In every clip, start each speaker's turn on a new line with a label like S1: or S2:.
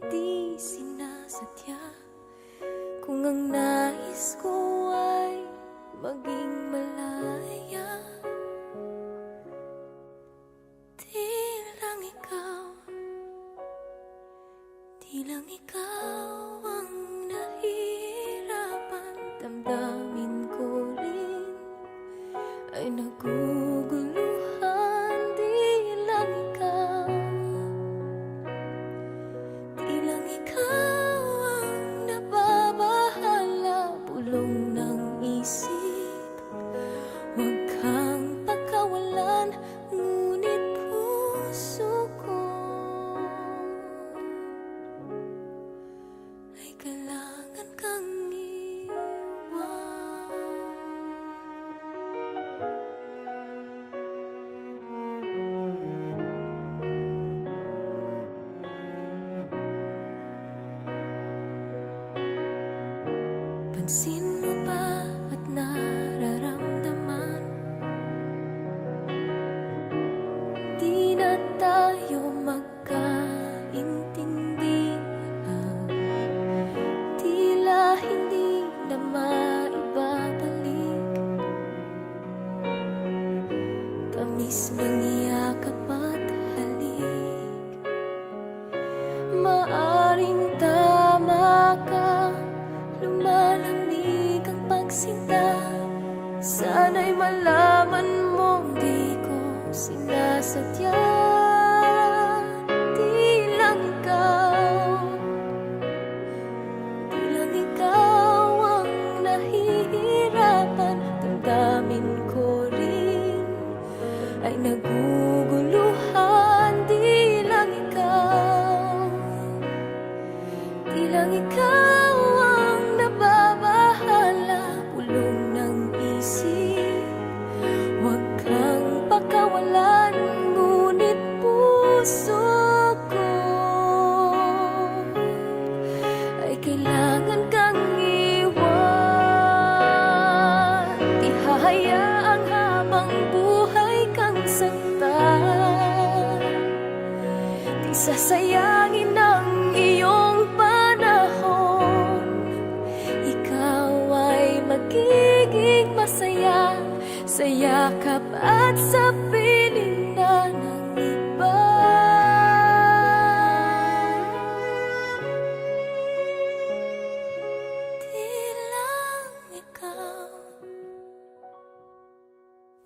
S1: hindi sinasadya. Kung ang nais ko ay maging malaya, di lang ikaw, di lang ikaw ang nahihirapan. Damdamin ko rin ay naguguluhan. Di lang ikaw, di lang ikaw ang nababahala. Bulong ng isip, huwag kang pagkawalan, ngunit puso ko ay kailangan kang iwan. Pansin mo ba at nararamdaman? Di na tayo magkaintindihan. Tila hindi na maibabalik. Tamis ng yakap at halik. Maaring tama ka, lumalamig ang pagsinta. Sana'y malaman mong di ko sinasadya. Di lang ikaw, di lang ikaw ang nahihirapan. Damdamin ko rin ay naguguluhan. Di lang ikaw, di lang ikaw ang nababahala. Bulong ng isip, huwag kang pakawalan, ngunit puso ko ay kailangan kang iwan. Di hahayaang habang buhay kang saktan. Di sasayangin ang iyong panahon. Ikaw ay magiging masaya sa yakap at sa piling na ng iba. Di lang ikaw,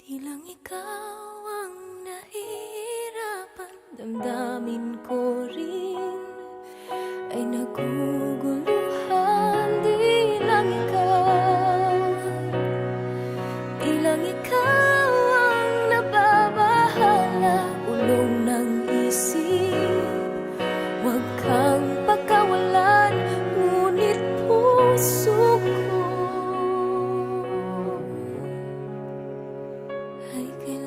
S1: di lang ikaw ang nahihirapan. Damdamin ko rin ay naguguluhan. Di lang ikaw, di lang ikaw ang nababahala. Ulong ng isip, huwag kang pagkawalan, ngunit puso ko ay kailangan